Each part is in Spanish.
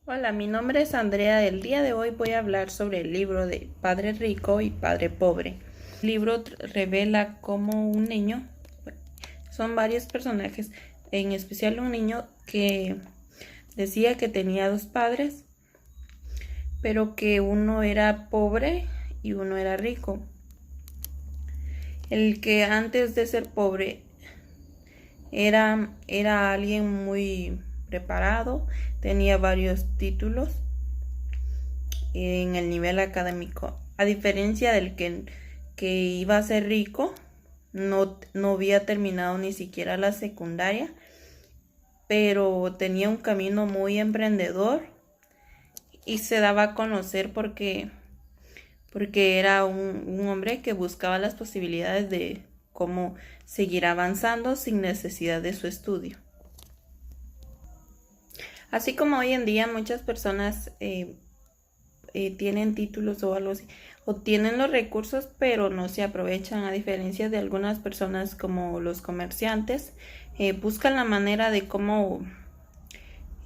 Hola, mi nombre es Andrea. El día de hoy voy a hablar sobre el libro de Padre Rico y Padre Pobre. El libro revela cómo un niño, son varios personajes, en especial un niño que decía que tenía dos padres, pero que uno era pobre y uno era rico. El que antes de ser pobre era alguien muy preparado, tenía varios títulos en el nivel académico, a diferencia del que iba a ser rico. No había terminado ni siquiera la secundaria, pero tenía un camino muy emprendedor y se daba a conocer porque era un hombre que buscaba las posibilidades de cómo seguir avanzando sin necesidad de su estudio. Así como hoy en día muchas personas tienen títulos o algo así, o tienen los recursos pero no se aprovechan, a diferencia de algunas personas como los comerciantes, buscan la manera de cómo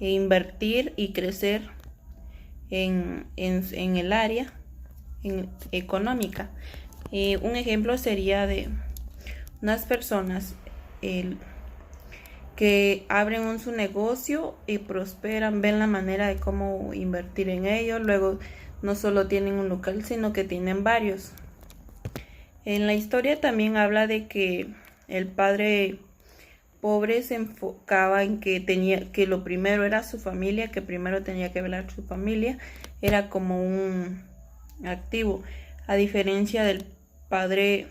invertir y crecer en el área económica. Un ejemplo sería de unas personas que abren su negocio y prosperan, ven la manera de cómo invertir en ello. Luego no solo tienen un local, sino que tienen varios. En la historia también habla de que el padre pobre se enfocaba en que lo primero era su familia, que primero tenía que velar su familia, era como un activo, a diferencia del padre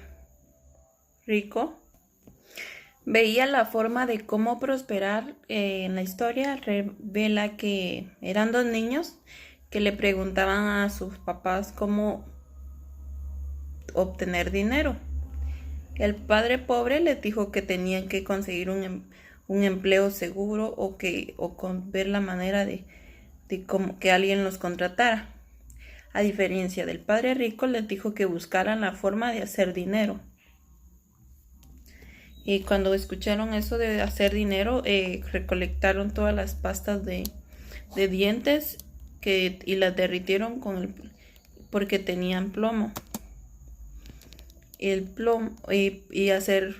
rico. Veía la forma de cómo prosperar. En la historia revela que eran dos niños que le preguntaban a sus papás cómo obtener dinero. El padre pobre les dijo que tenían que conseguir un empleo seguro o ver la manera de que alguien los contratara. A diferencia del padre rico, les dijo que buscaran la forma de hacer dinero. Y cuando escucharon eso de hacer dinero, recolectaron todas las pastas de dientes y las derritieron porque tenían plomo. El plomo y hacer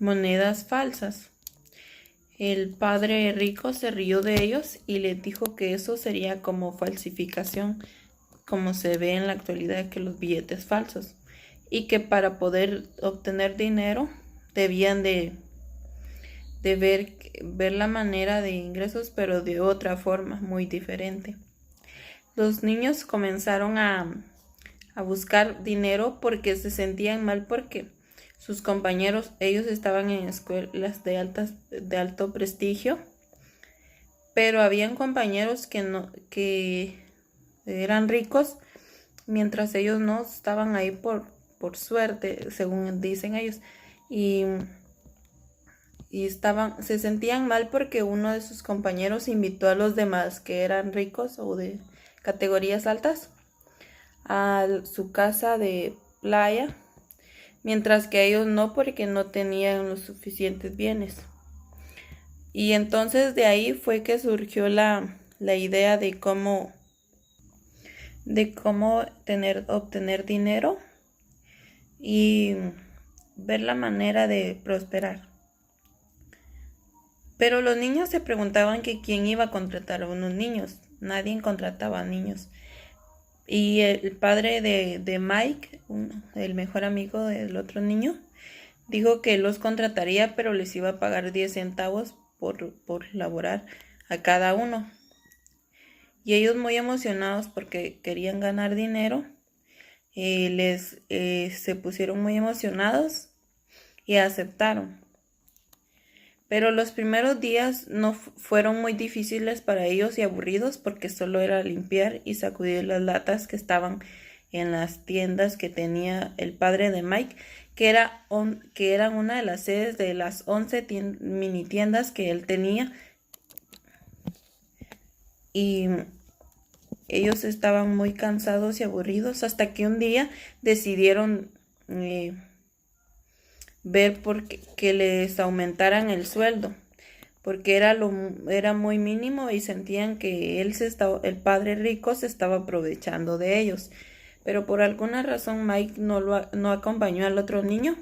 monedas falsas. El padre rico se rió de ellos y les dijo que eso sería como falsificación, como se ve en la actualidad, que los billetes falsos, y que para poder obtener dinero debían de ver la manera de ingresos, pero de otra forma muy diferente. Los niños comenzaron a buscar dinero porque se sentían mal, porque sus compañeros, ellos estaban en escuelas de alto prestigio, pero habían compañeros que eran ricos, mientras ellos no estaban ahí por suerte, según dicen ellos, y se sentían mal porque uno de sus compañeros invitó a los demás que eran ricos o de categorías altas a su casa de playa, mientras que ellos no, porque no tenían los suficientes bienes. Y entonces de ahí fue que surgió la idea de cómo obtener dinero y ver la manera de prosperar. Pero los niños se preguntaban que quién iba a contratar a unos niños. Nadie contrataba a niños. Y el padre de Mike, el mejor amigo del otro niño, dijo que los contrataría, pero les iba a pagar 10 centavos por laborar a cada uno. Y ellos, muy emocionados porque querían ganar dinero, se pusieron muy emocionados y aceptaron. Pero los primeros días no fueron muy difíciles para ellos y aburridos, porque solo era limpiar y sacudir las latas que estaban en las tiendas que tenía el padre de Mike, que eran una de las sedes de las 11 mini tiendas que él tenía. Y ellos estaban muy cansados y aburridos, hasta que un día decidieron ver que les aumentaran el sueldo, porque era muy mínimo y sentían que el padre rico se estaba aprovechando de ellos. Pero por alguna razón Mike no acompañó al otro niño,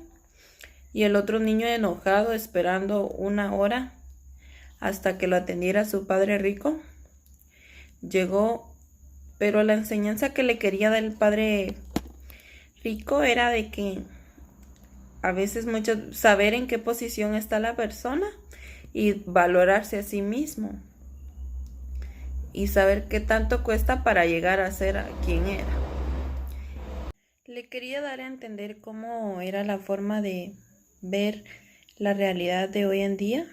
y el otro niño, enojado, esperando una hora hasta que lo atendiera su padre rico, llegó. Pero la enseñanza que le quería dar el padre rico era de que a veces saber en qué posición está la persona y valorarse a sí mismo y saber qué tanto cuesta para llegar a ser quien era. Le quería dar a entender cómo era la forma de ver la realidad de hoy en día,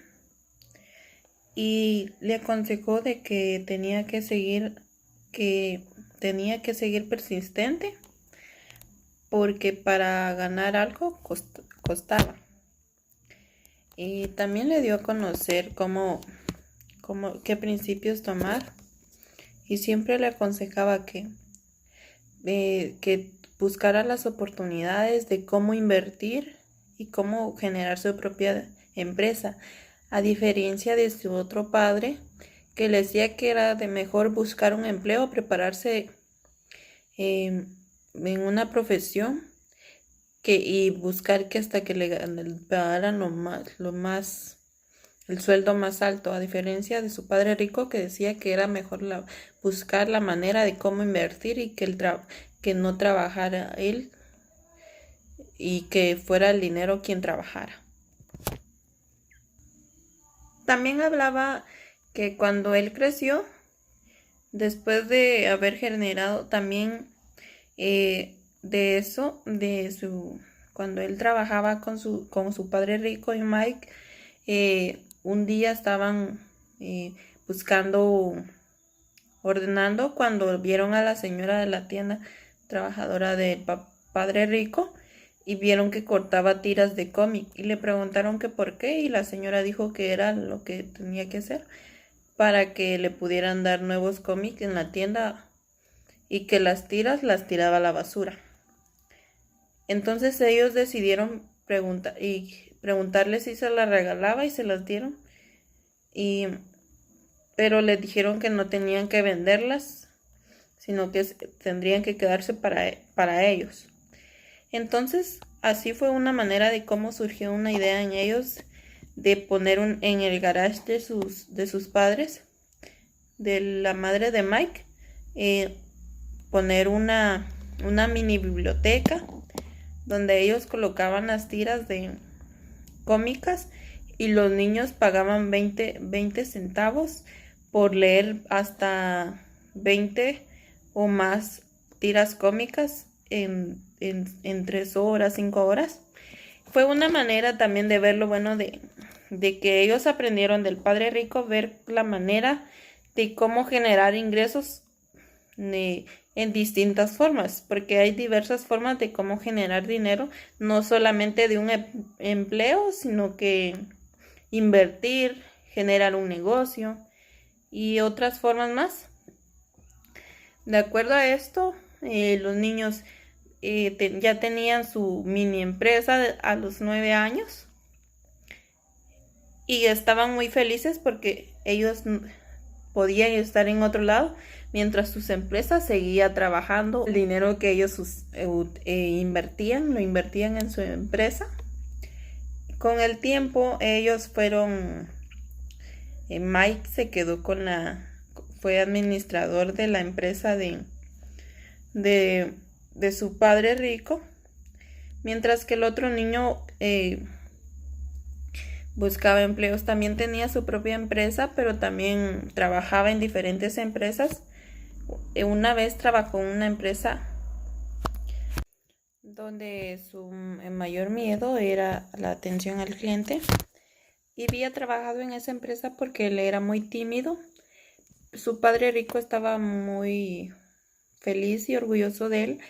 y le aconsejó de que tenía que seguir persistente, porque para ganar algo costaba. Y también le dio a conocer qué principios tomar, y siempre le aconsejaba que buscara las oportunidades de cómo invertir y cómo generar su propia empresa, a diferencia de su otro padre, que le decía que era de mejor buscar un empleo, prepararse en una profesión y buscar que hasta que le pagaran el sueldo más alto, a diferencia de su padre rico, que decía que era mejor buscar la manera de cómo invertir y que no trabajara él, y que fuera el dinero quien trabajara. También hablaba que cuando él creció, después de haber generado también de eso, cuando él trabajaba con su padre rico y Mike, un día estaban ordenando, cuando vieron a la señora de la tienda, trabajadora del padre rico, y vieron que cortaba tiras de cómic, y le preguntaron que por qué, y la señora dijo que era lo que tenía que hacer para que le pudieran dar nuevos cómics en la tienda, y que las tiras las tiraba a la basura. Entonces ellos decidieron preguntarle si se las regalaba, y se las dieron, pero le dijeron que no tenían que venderlas, sino que tendrían que quedarse para ellos. Entonces, así fue una manera de cómo surgió una idea en ellos de poner en el garage de sus padres, de la madre de Mike, poner una mini biblioteca donde ellos colocaban las tiras de cómicas, y los niños pagaban 20 centavos por leer hasta 20 o más tiras cómicas en 3 horas, 5 horas. Fue una manera también de ver lo bueno de que ellos aprendieron del padre rico, ver la manera de cómo generar ingresos en distintas formas, porque hay diversas formas de cómo generar dinero, no solamente de un empleo, sino que invertir, generar un negocio y otras formas más. De acuerdo a esto, los niños ya tenían su mini empresa a los 9 años, y estaban muy felices porque ellos podían estar en otro lado mientras sus empresas seguían trabajando. El dinero que ellos invertían, lo invertían en su empresa. Con el tiempo ellos Mike se quedó fue administrador de la empresa de su padre rico, mientras que el otro niño buscaba empleos. También tenía su propia empresa, pero también trabajaba en diferentes empresas. Una vez trabajó en una empresa donde su mayor miedo era la atención al cliente, y había trabajado en esa empresa porque él era muy tímido. Su padre rico estaba muy feliz y orgulloso de él,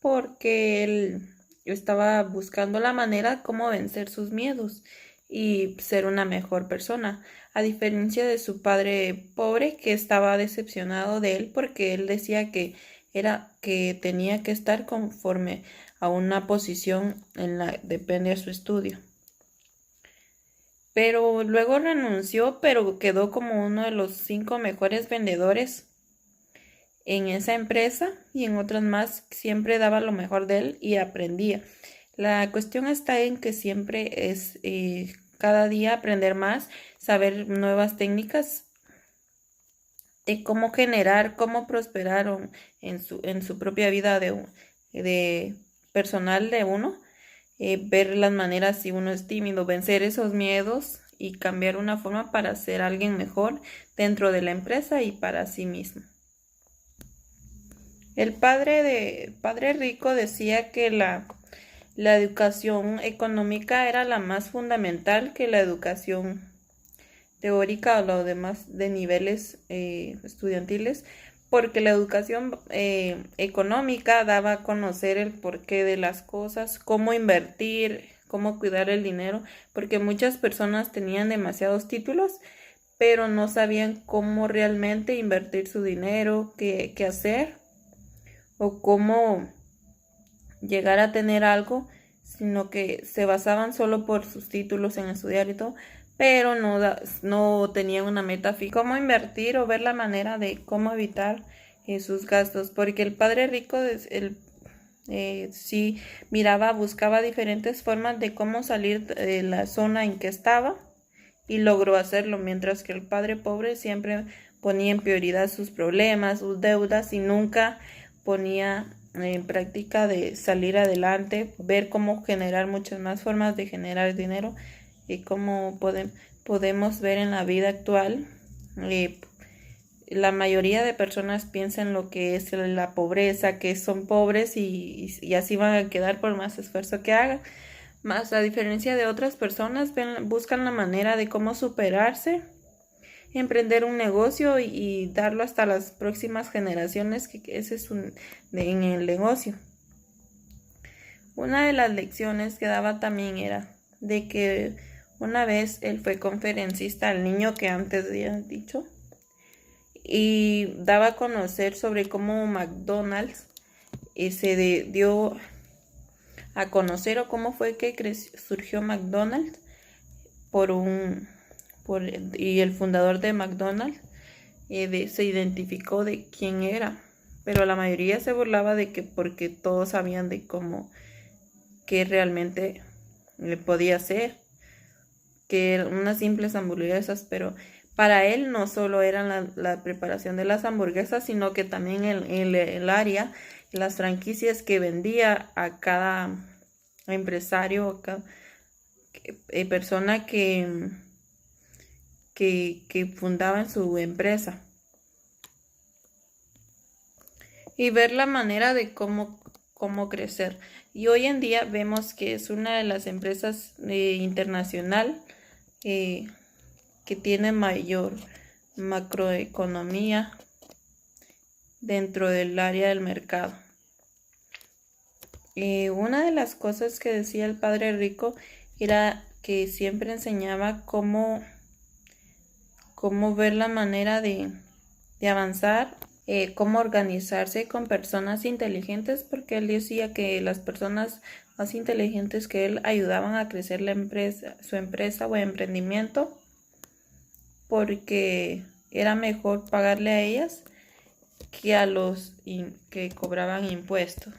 porque él estaba buscando la manera cómo vencer sus miedos y ser una mejor persona, a diferencia de su padre pobre, que estaba decepcionado de él porque él decía que tenía que estar conforme a una posición en la depende de su estudio. pero luego renunció, pero quedó como uno de los 5 mejores vendedores en esa empresa y en otras más. Siempre daba lo mejor de él y aprendía. La cuestión está en que siempre es cada día aprender más, saber nuevas técnicas de cómo generar, cómo prosperar en su propia vida de personal de uno, ver las maneras si uno es tímido, vencer esos miedos y cambiar una forma para ser alguien mejor dentro de la empresa y para sí mismo. El padre rico decía que la educación económica era la más fundamental que la educación teórica o lo demás de niveles estudiantiles, porque la educación económica daba a conocer el porqué de las cosas, cómo invertir, cómo cuidar el dinero, porque muchas personas tenían demasiados títulos, pero no sabían cómo realmente invertir su dinero, qué hacer o cómo llegar a tener algo, sino que se basaban solo por sus títulos en estudiar y todo, pero no tenían una meta fija, cómo invertir o ver la manera de cómo evitar sus gastos, porque el padre rico sí miraba, buscaba diferentes formas de cómo salir de la zona en que estaba y logró hacerlo, mientras que el padre pobre siempre ponía en prioridad sus problemas, sus deudas y nunca ponía en práctica de salir adelante, ver cómo generar muchas más formas de generar dinero y cómo podemos ver en la vida actual. La mayoría de personas piensan lo que es la pobreza, que son pobres y así van a quedar por más esfuerzo que hagan. Más a diferencia de otras personas, buscan la manera de cómo superarse, emprender un negocio y darlo hasta las próximas generaciones, que ese es en el negocio. Una de las lecciones que daba también era de que una vez él fue conferencista al niño que antes había dicho y daba a conocer sobre cómo McDonald's se dio a conocer o cómo fue que surgió McDonald's y el fundador de McDonald's se identificó de quién era, pero la mayoría se burlaba de que porque todos sabían de cómo que realmente podía ser, que eran unas simples hamburguesas, pero para él no solo eran la preparación de las hamburguesas, sino que también el área, las franquicias que vendía a cada empresario, a cada persona que fundaba en su empresa, y ver la manera de cómo crecer. Y hoy en día vemos que es una de las empresas internacional que tiene mayor macroeconomía dentro del área del mercado. Una de las cosas que decía el padre rico era que siempre enseñaba cómo ver la manera de avanzar, cómo organizarse con personas inteligentes, porque él decía que las personas más inteligentes que él ayudaban a crecer su empresa o emprendimiento, porque era mejor pagarle a ellas que a los que cobraban impuestos.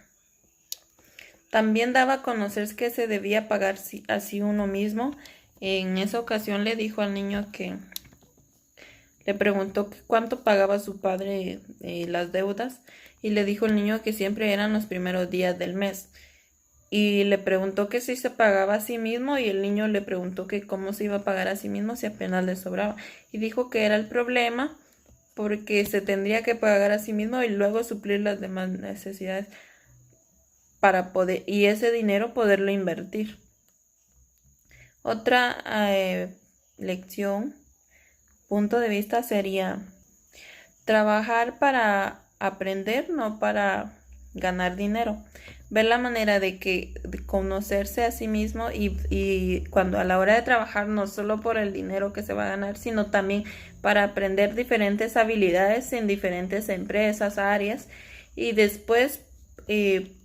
También daba a conocer que se debía pagar así uno mismo. En esa ocasión le dijo al niño que le preguntó cuánto pagaba su padre las deudas, y le dijo el niño que siempre eran los primeros días del mes. Y le preguntó que si se pagaba a sí mismo, y el niño le preguntó que cómo se iba a pagar a sí mismo si apenas le sobraba. Y dijo que era el problema porque se tendría que pagar a sí mismo y luego suplir las demás necesidades para poder, y ese dinero poderlo invertir. Otra lección, punto de vista, sería trabajar para aprender, no para ganar dinero. Ver la manera de conocerse a sí mismo y cuando a la hora de trabajar, no solo por el dinero que se va a ganar, sino también para aprender diferentes habilidades en diferentes empresas, áreas, y después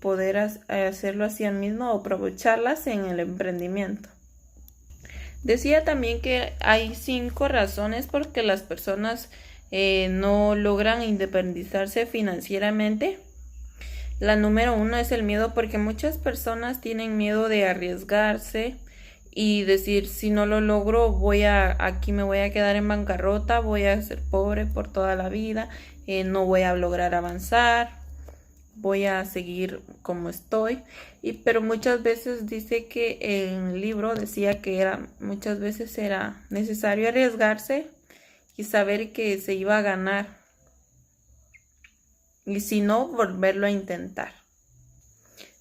poder hacerlo así al mismo o aprovecharlas en el emprendimiento. Decía también que hay 5 razones por que las personas no logran independizarse financieramente. La número 1 es el miedo, porque muchas personas tienen miedo de arriesgarse y decir, si no lo logro, aquí me voy a quedar en bancarrota, voy a ser pobre por toda la vida, no voy a lograr avanzar, voy a seguir como estoy. Pero muchas veces dice que en el libro decía que muchas veces era necesario arriesgarse y saber que se iba a ganar. Y si no, volverlo a intentar.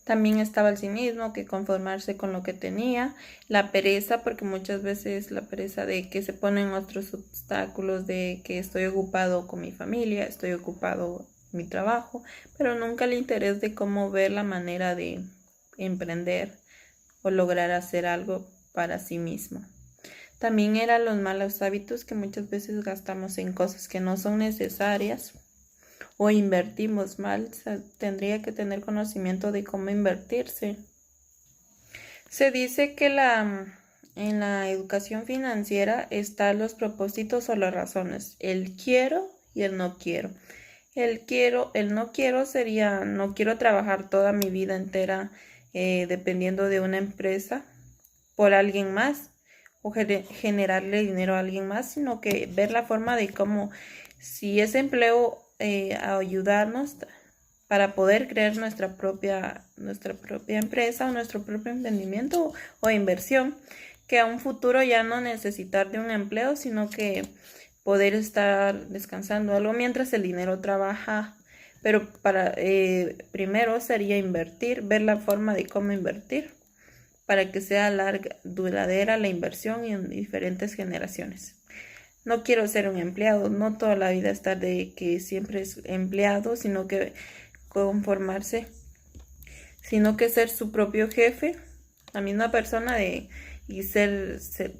También estaba el cinismo, que conformarse con lo que tenía, la pereza, porque muchas veces la pereza de que se ponen otros obstáculos, de que estoy ocupado con mi familia, estoy ocupado en mi trabajo, pero nunca el interés de cómo ver la manera de emprender o lograr hacer algo para sí mismo. También eran los malos hábitos, que muchas veces gastamos en cosas que no son necesarias o invertimos mal. Tendría que tener conocimiento de cómo invertirse. Se dice que en la educación financiera están los propósitos o las razones, el quiero y el no quiero. El no quiero sería, no quiero trabajar toda mi vida entera dependiendo de una empresa por alguien más o generarle dinero a alguien más, sino que ver la forma de cómo, si ese empleo ayudarnos para poder crear nuestra propia empresa o nuestro propio emprendimiento o inversión, que a un futuro ya no necesitar de un empleo, sino que poder estar descansando algo mientras el dinero trabaja. Pero primero sería invertir, ver la forma de cómo invertir para que sea duradera la inversión y en diferentes generaciones. No quiero ser un empleado, no toda la vida estar de que siempre es empleado, sino que conformarse, sino que ser su propio jefe, la misma persona y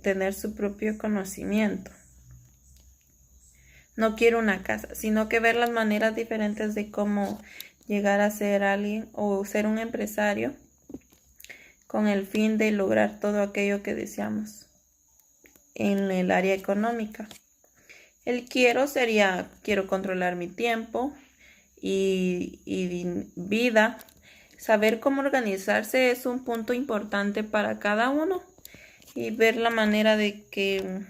tener su propio conocimiento. No quiero una casa, sino que ver las maneras diferentes de cómo llegar a ser alguien o ser un empresario con el fin de lograr todo aquello que deseamos en el área económica. El quiero sería, quiero controlar mi tiempo y vida. Saber cómo organizarse es un punto importante para cada uno y ver la manera de que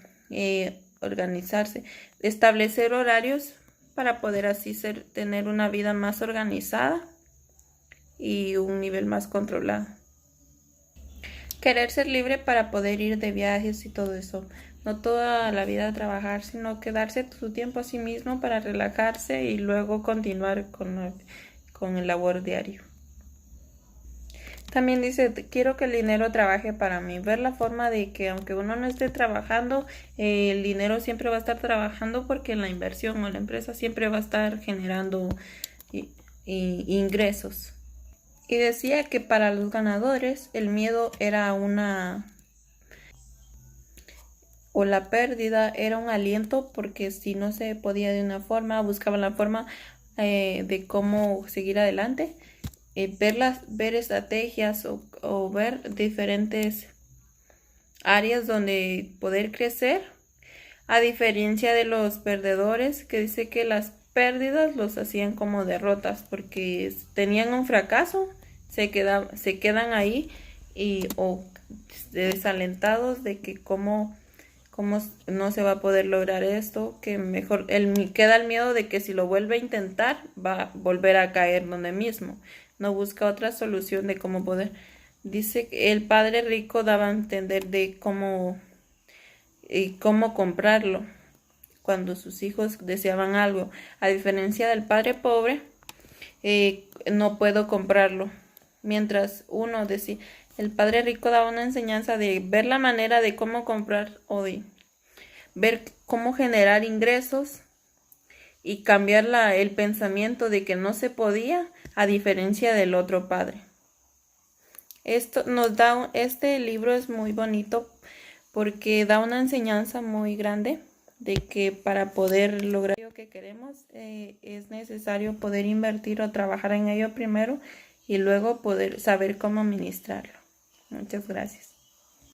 organizarse, establecer horarios para poder así tener una vida más organizada y un nivel más controlado. Querer ser libre para poder ir de viajes y todo eso. No toda la vida trabajar, sino que darse su tiempo a sí mismo para relajarse y luego continuar con el labor diario. También dice, quiero que el dinero trabaje para mí. Ver la forma de que aunque uno no esté trabajando, el dinero siempre va a estar trabajando, porque la inversión o la empresa siempre va a estar generando ingresos. Y decía que para los ganadores el miedo era la pérdida era un aliento, porque si no se podía de una forma, buscaban la forma de cómo seguir adelante, ver estrategias o ver diferentes áreas donde poder crecer, a diferencia de los perdedores, que dice que las pérdidas los hacían como derrotas, porque tenían un fracaso, se quedan ahí o desalentados de que cómo no se va a poder lograr esto, que mejor queda el miedo de que si lo vuelve a intentar va a volver a caer donde mismo. No busca otra solución de cómo poder. Dice que el padre rico daba a entender de cómo comprarlo cuando sus hijos deseaban algo. A diferencia del padre pobre, no puedo comprarlo. Mientras uno decía, el padre rico daba una enseñanza de ver la manera de cómo comprar o de ver cómo generar ingresos y cambiar el pensamiento de que no se podía, a diferencia del otro padre. Este libro es muy bonito porque da una enseñanza muy grande de que para poder lograr lo que queremos es necesario poder invertir o trabajar en ello primero y luego poder saber cómo administrarlo. Muchas gracias.